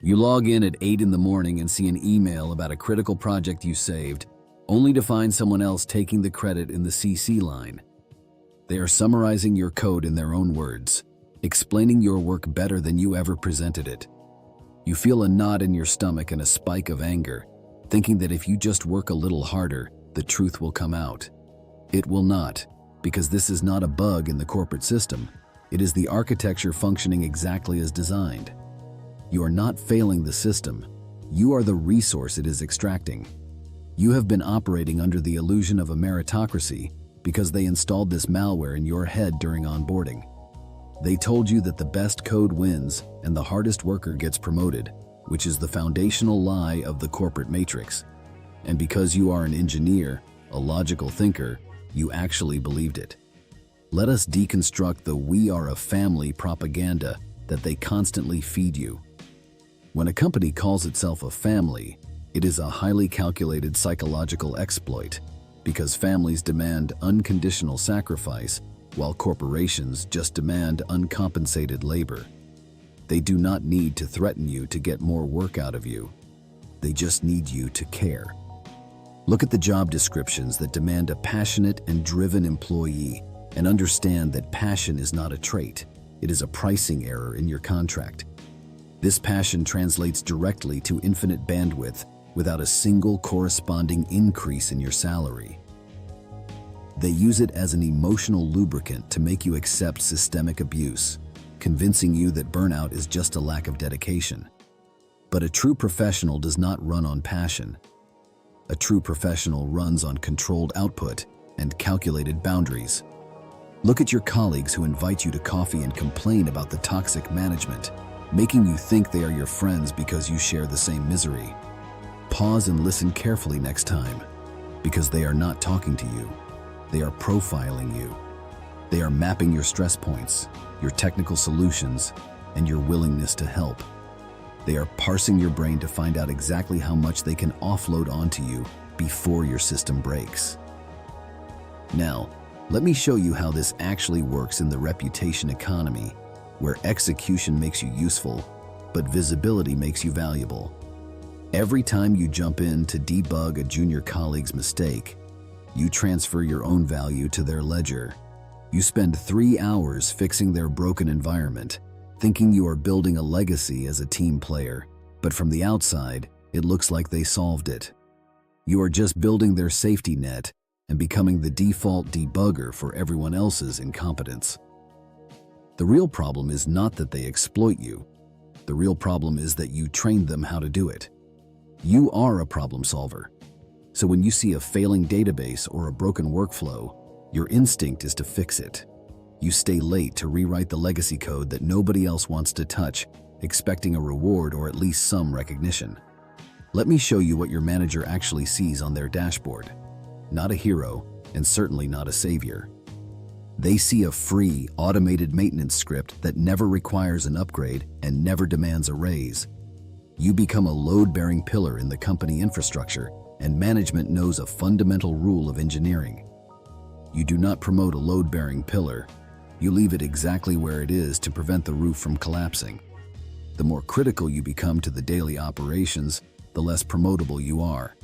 You log in at 8 in the morning and see an email about a critical project you saved, only to find someone else taking the credit in the CC line. They are summarizing your code in their own words, explaining your work better than you ever presented it. You feel a knot in your stomach and a spike of anger, thinking that if you just work a little harder, the truth will come out. It will not, because this is not a bug in the corporate system. It is the architecture functioning exactly as designed. You are not failing the system. You are the resource it is extracting. You have been operating under the illusion of a meritocracy because they installed this malware in your head during onboarding. They told you that the best code wins and the hardest worker gets promoted, which is the foundational lie of the corporate matrix. And because you are an engineer, a logical thinker, you actually believed it. Let us deconstruct the "we are a family" propaganda that they constantly feed you. When a company calls itself a family, it is a highly calculated psychological exploit, because families demand unconditional sacrifice while corporations just demand uncompensated labor. They do not need to threaten you to get more work out of you. They just need you to care. Look at the job descriptions that demand a passionate and driven employee, and understand that passion is not a trait. It is a pricing error in your contract. This passion translates directly to infinite bandwidth without a single corresponding increase in your salary. They use it as an emotional lubricant to make you accept systemic abuse, convincing you that burnout is just a lack of dedication. But a true professional does not run on passion. A true professional runs on controlled output and calculated boundaries. Look at your colleagues who invite you to coffee and complain about the toxic management, making you think they are your friends because you share the same misery. Pause and listen carefully next time, because they are not talking to you. They are profiling you. They are mapping your stress points, your technical solutions, and your willingness to help. They are parsing your brain to find out exactly how much they can offload onto you before your system breaks. Now, let me show you how this actually works in the reputation economy, where execution makes you useful, but visibility makes you valuable. Every time you jump in to debug a junior colleague's mistake, you transfer your own value to their ledger. You spend 3 hours fixing their broken environment, thinking you are building a legacy as a team player, but from the outside, it looks like they solved it. You are just building their safety net and becoming the default debugger for everyone else's incompetence. The real problem is not that they exploit you. The real problem is that you trained them how to do it. You are a problem solver. So when you see a failing database or a broken workflow, your instinct is to fix it. You stay late to rewrite the legacy code that nobody else wants to touch, expecting a reward or at least some recognition. Let me show you what your manager actually sees on their dashboard. Not a hero, and certainly not a savior. They see a free, automated maintenance script that never requires an upgrade and never demands a raise. You become a load-bearing pillar in the company infrastructure, and management knows a fundamental rule of engineering. You do not promote a load-bearing pillar. You leave it exactly where it is to prevent the roof from collapsing. The more critical you become to the daily operations, the less promotable you are.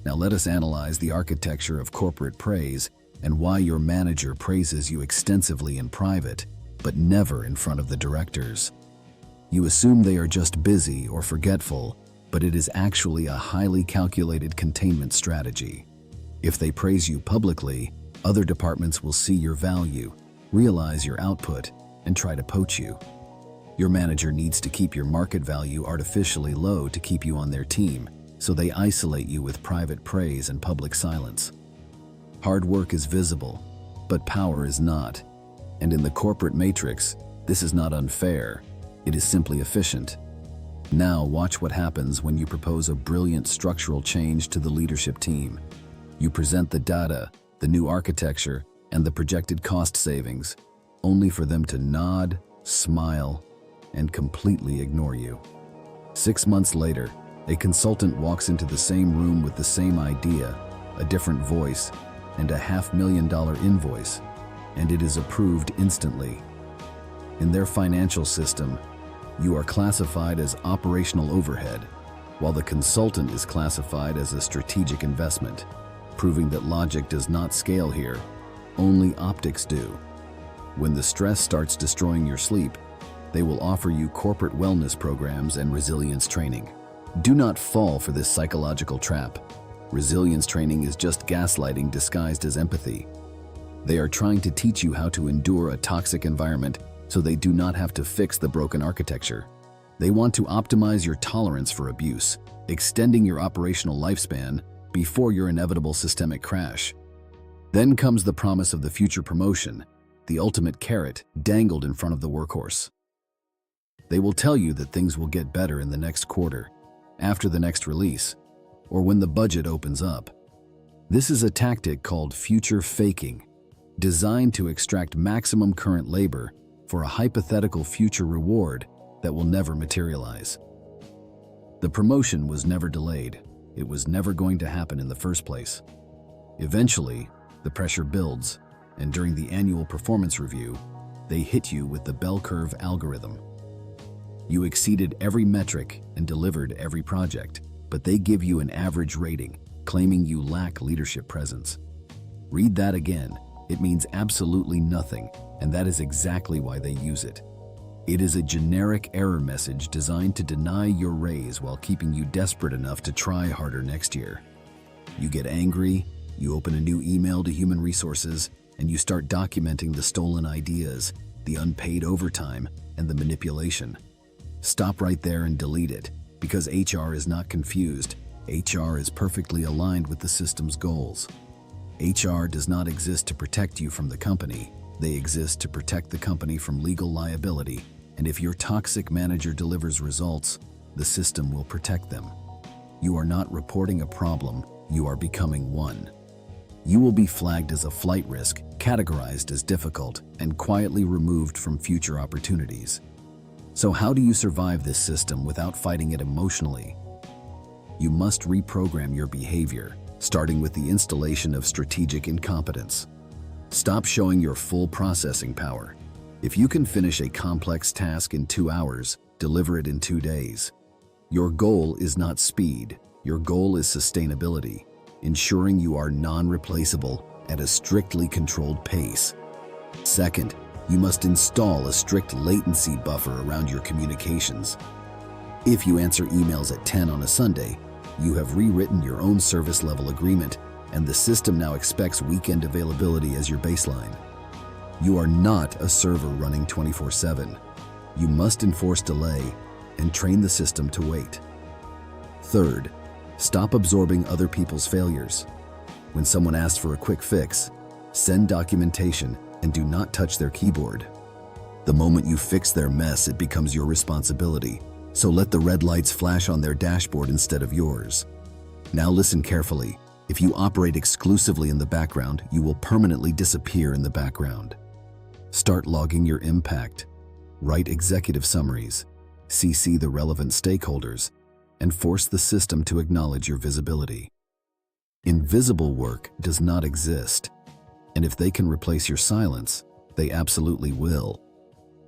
Now let us analyze the architecture of corporate praise and why your manager praises you extensively in private, but never in front of the directors. You assume they are just busy or forgetful, but it is actually a highly calculated containment strategy. If they praise you publicly, other departments will see your value, realize your output, and try to poach you. Your manager needs to keep your market value artificially low to keep you on their team, so they isolate you with private praise and public silence. Hard work is visible, but power is not. And in the corporate matrix, this is not unfair. It is simply efficient. Now watch what happens when you propose a brilliant structural change to the leadership team. You present the data, the new architecture, and the projected cost savings, only for them to nod, smile, and completely ignore you. 6 months later, a consultant walks into the same room with the same idea, a different voice, and a $500,000 invoice, and it is approved instantly. In their financial system, You are classified as operational overhead, while the consultant is classified as a strategic investment, proving that logic does not scale here, only optics do. When the stress starts destroying your sleep, they will offer you corporate wellness programs and resilience training. Do not fall for this psychological trap. Resilience training is just gaslighting disguised as empathy. They are trying to teach you how to endure a toxic environment so they do not have to fix the broken architecture. They want to optimize your tolerance for abuse, extending your operational lifespan before your inevitable systemic crash. Then comes the promise of the future promotion, the ultimate carrot dangled in front of the workhorse. They will tell you that things will get better in the next quarter, after the next release, or when the budget opens up. This is a tactic called future faking, designed to extract maximum current labor for a hypothetical future reward that will never materialize. The promotion was never delayed. It was never going to happen in the first place. Eventually, the pressure builds, and during the annual performance review, they hit you with the bell curve algorithm. You exceeded every metric and delivered every project, but they give you an average rating, claiming you lack leadership presence. Read that again. It means absolutely nothing, and that is exactly why they use it. It is a generic error message designed to deny your raise while keeping you desperate enough to try harder next year. You get angry, you open a new email to human resources, and you start documenting the stolen ideas, the unpaid overtime, and the manipulation. Stop right there and delete it, because HR is not confused. HR is perfectly aligned with the system's goals. HR does not exist to protect you from the company. They exist to protect the company from legal liability, and if your toxic manager delivers results, the system will protect them. You are not reporting a problem, you are becoming one. You will be flagged as a flight risk, categorized as difficult, and quietly removed from future opportunities. So how do you survive this system without fighting it emotionally? You must reprogram your behavior, starting with the installation of strategic incompetence. Stop showing your full processing power. If you can finish a complex task in 2 hours, deliver it in 2 days. Your goal is not speed. Your goal is sustainability, ensuring you are non-replaceable at a strictly controlled pace. Second, you must install a strict latency buffer around your communications. If you answer emails at 10 on a Sunday, you have rewritten your own service level agreement, and the system now expects weekend availability as your baseline. You are not a server running 24/7. You must enforce delay and train the system to wait. Third, stop absorbing other people's failures. When someone asks for a quick fix, send documentation and do not touch their keyboard. The moment you fix their mess, it becomes your responsibility. So let the red lights flash on their dashboard instead of yours. Now listen carefully. If you operate exclusively in the background, you will permanently disappear in the background. Start logging your impact. Write executive summaries. CC the relevant stakeholders, and force the system to acknowledge your visibility. Invisible work does not exist, and if they can replace your silence, they absolutely will.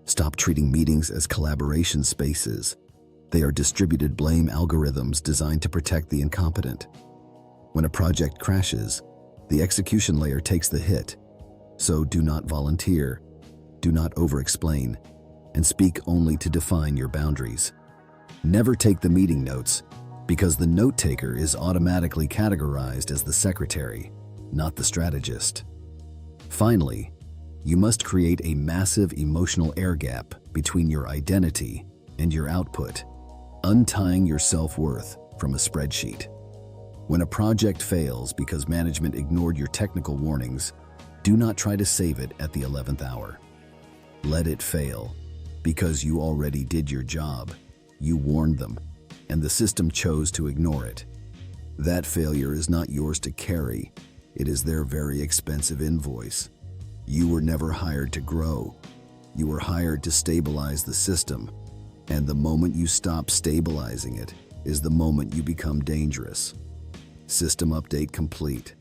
Stop treating meetings as collaboration spaces. They are distributed blame algorithms designed to protect the incompetent. When a project crashes, the execution layer takes the hit. So do not volunteer, do not over-explain, and speak only to define your boundaries. Never take the meeting notes, because the note-taker is automatically categorized as the secretary, not the strategist. Finally, you must create a massive emotional air gap between your identity and your output, untying your self-worth from a spreadsheet. When a project fails because management ignored your technical warnings, do not try to save it at the 11th hour. Let it fail, because you already did your job. You warned them, and the system chose to ignore it. That failure is not yours to carry. It is their very expensive invoice. You were never hired to grow. You were hired to stabilize the system, and the moment you stop stabilizing it is the moment you become dangerous. System update complete.